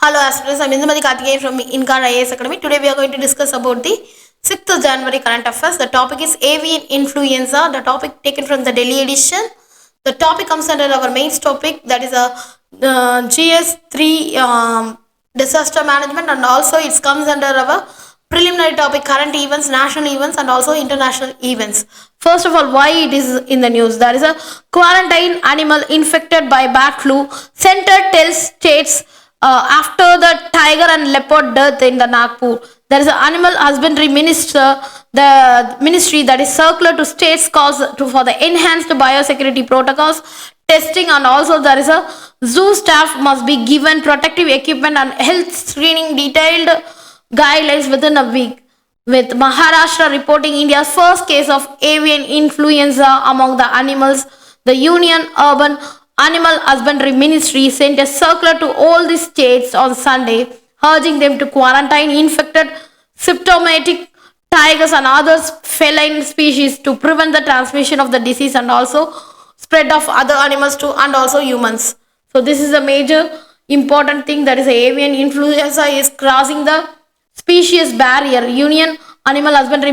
Hello aspirants, I'm Inkar Team from Inkar IAS Academy. Today we are going to discuss about the 6th of January current affairs. The topic is Avian influenza. The topic taken from the Delhi edition. The topic comes under our main topic, that is a GS3 disaster management, and also it comes under our preliminary topic current events, national events, and also international events. First of all, why it is in the news? There is a quarantine animal infected by bat flu. Center tells states after the tiger and leopard death in the Nagpur. There is an animal husbandry minister, the ministry that is circular to states for the enhanced biosecurity protocols, testing, and also there is a zoo staff must be given protective equipment and health screening detailed guidelines within a week, with Maharashtra reporting India's first case of avian influenza among the animals. The Union Urban Animal Husbandry Ministry sent a circular to all the states on Sunday, urging them to quarantine infected symptomatic tigers and other feline species to prevent the transmission of the disease and also spread of other animals to and also humans. So this is a major important thing, that is avian influenza is crossing the species barrier. Union Animal Husbandry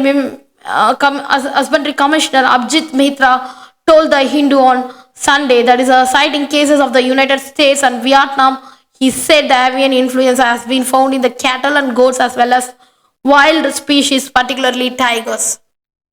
Commissioner Abhijit Mitra told the Hindu on Sunday, that is citing cases of the United States and Vietnam. He said the avian influenza has been found in the cattle and goats as well as wild species, particularly tigers.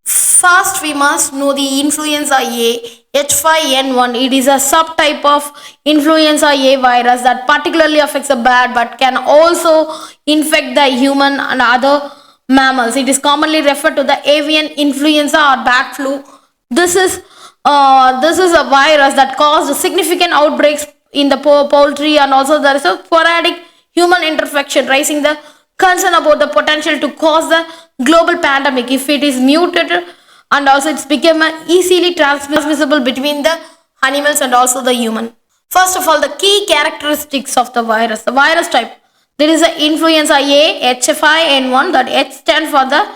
First, we must know the influenza A, H5N1. It is a subtype of influenza A virus that particularly affects the bat but can also infect the human and other mammals. It is commonly referred to the avian influenza or bat flu. This is a virus that caused significant outbreaks in the poultry, and also there is a sporadic human infection, raising the concern about the potential to cause the global pandemic if it is mutated, and also it's become easily transmissible between the animals and also the human. First of all, the key characteristics of the virus. The virus type. There is a influenza A, H5N1, that H stands for the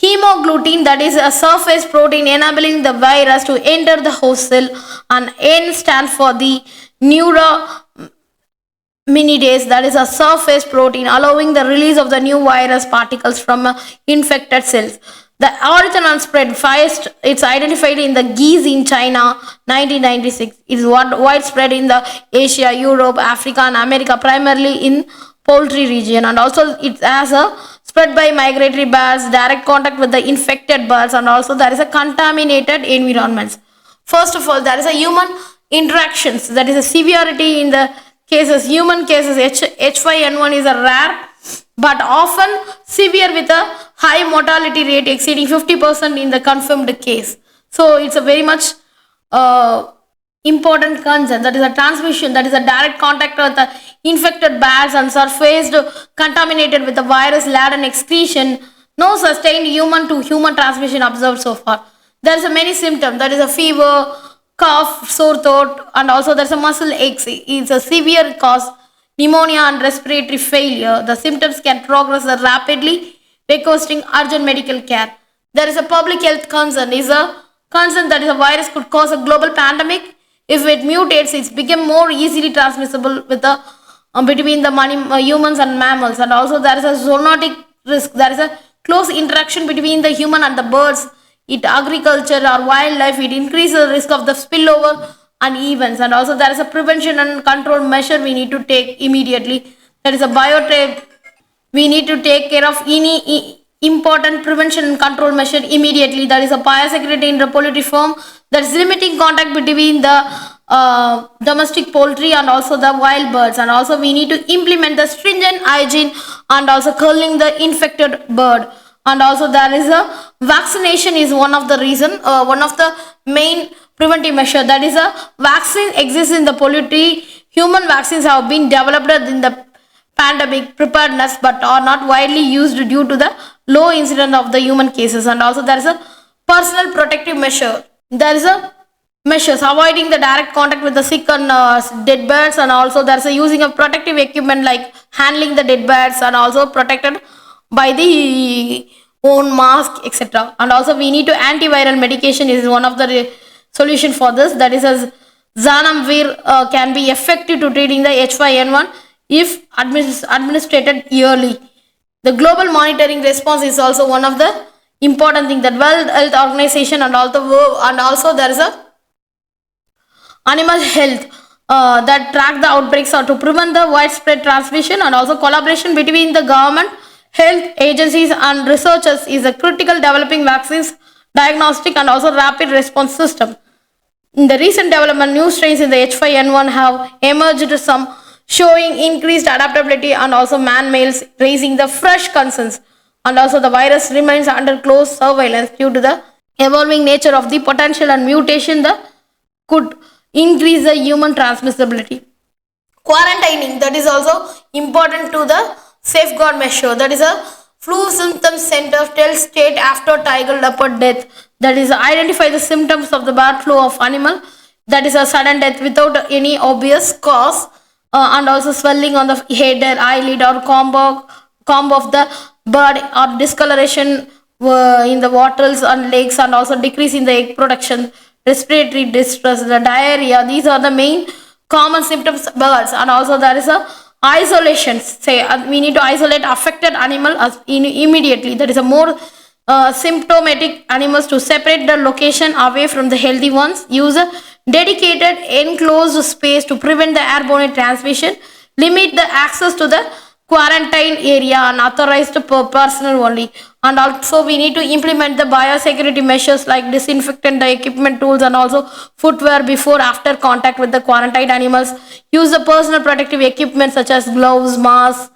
hemagglutinin, that is a surface protein enabling the virus to enter the host cell, and N stands for the neuraminidase, that is a surface protein allowing the release of the new virus particles from infected cells. The origin and spread. First, it's identified in the geese in China, 1996. It is widespread in the Asia, Europe, Africa, and America, primarily in poultry region, and also it has a spread by migratory birds, direct contact with the infected birds, and also there is a contaminated environments. First of all, there is a human interactions, that is a severity in the cases. Human cases, H5N1 is a rare but often severe with a high mortality rate exceeding 50% in the confirmed case. So it's a very much important concern, that is a transmission, that is a direct contact with the infected bats and surfaced contaminated with the virus laden excretion. No sustained human to human transmission observed so far. There is a many symptoms, that is a fever, cough, sore throat, and also there's a muscle aches. It's a severe cause, pneumonia and respiratory failure. The symptoms can progress rapidly, requesting urgent medical care. There is a public health concern. Is a concern that is a virus could cause a global pandemic. If it mutates, it's become more easily transmissible with the between the humans and mammals, and also there is a zoonotic risk. There is a close interaction between the human and the birds. It agriculture or wildlife. It increases the risk of the spillover and events, and also there is a prevention and control measure we need to take immediately. There is a biotape. We need to take care of any important prevention and control measure immediately. There is a biosecurity in the poultry farm, that is limiting contact between the domestic poultry and also the wild birds, and also we need to implement the stringent hygiene and also culling the infected bird, and also there is a vaccination is one of the reason, one of the main preventive measure, that is a vaccine exists in the poultry. Human vaccines have been developed in the pandemic preparedness but are not widely used due to the low incidence of the human cases, and also there is a personal protective measure. There is a measures avoiding the direct contact with the sick and dead birds, and also there is a using of protective equipment like handling the dead birds and also protected by the own mask, etc. And also we need to antiviral medication is one of the solution for this, that is as Zanamvir can be effective to treating the H5N1 if administered yearly. The global monitoring response is also one of the important thing that World Health Organization and also there is a animal health that track the outbreaks or to prevent the widespread transmission, and also collaboration between the government, health agencies and researchers is a critical developing vaccines, diagnostic and also rapid response system. In the recent development, new strains in the H5N1 have emerged, some showing increased adaptability and also man-males, raising the fresh concerns. And also the virus remains under close surveillance due to the evolving nature of the potential and mutation that could increase the human transmissibility. Quarantining, that is also important to the safeguard measure. That is a flu symptoms center tells state after tiger leopard death. That is identify the symptoms of the bird flu of animal. That is a sudden death without any obvious cause, and also swelling on the head or eyelid or comb of the bird, or discoloration in the wattles and legs, and also decrease in the egg production, respiratory distress, the diarrhea. These are the main common symptoms of birds. And also there is a isolation. Say we need to isolate affected animal as immediately. That is a more symptomatic animals to separate the location away from the healthy ones. Use a dedicated enclosed space to prevent the airborne transmission. Limit the access to the quarantine area and authorized personnel only. And also we need to implement the biosecurity measures like disinfectant, the equipment, tools and also footwear before after contact with the quarantined animals. Use the personal protective equipment such as gloves, masks,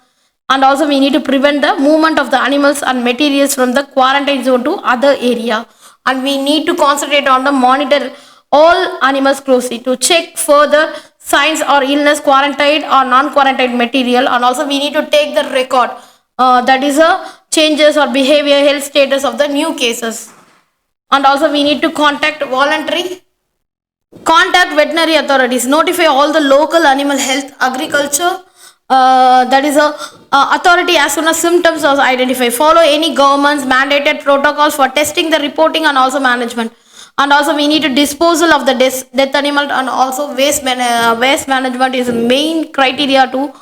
and also we need to prevent the movement of the animals and materials from the quarantine zone to other area. And we need to concentrate on the monitor all animals closely to check further signs or illness, quarantined or non-quarantined material. And also we need to take the record, that is a changes or behavior health status of the new cases. And also we need to contact veterinary authorities, notify all the local animal health, agriculture, that is a authority as soon as symptoms are identified. Follow any government's mandated protocols for testing, the reporting and also management. And also we need to disposal of the death animal, and also waste management is the main criteria to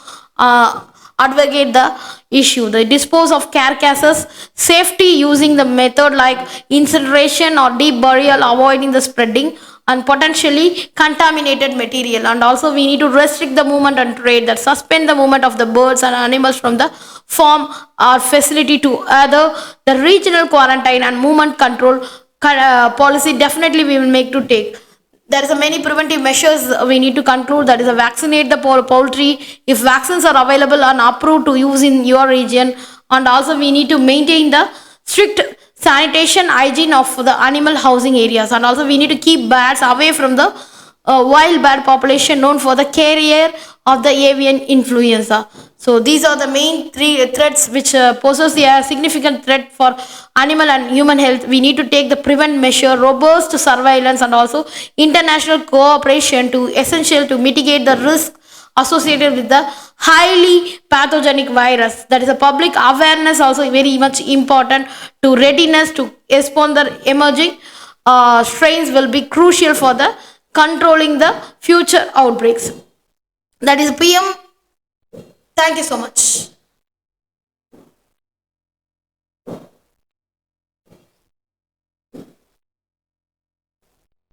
advocate the issue. The dispose of carcasses, safety using the method like incineration or deep burial, avoiding the spreading and potentially contaminated material. And also we need to restrict the movement and trade, that suspend the movement of the birds and animals from the farm or facility to other. The regional quarantine and movement control policy definitely we will make to take. There is a many preventive measures we need to conclude, that is a vaccinate the poultry if vaccines are available and approved to use in your region. And also we need to maintain the strict sanitation hygiene of the animal housing areas. And also we need to keep birds away from the wild bird population known for the carrier of the avian influenza. So these are the main three threats which poses a significant threat for animal and human health. We need to take the prevent measure, robust surveillance and also international cooperation to essential to mitigate the risk associated with the highly pathogenic virus. That is a public awareness also very much important to readiness to respond the emerging strains will be crucial for the controlling the future outbreaks. That is PM. Thank you so much.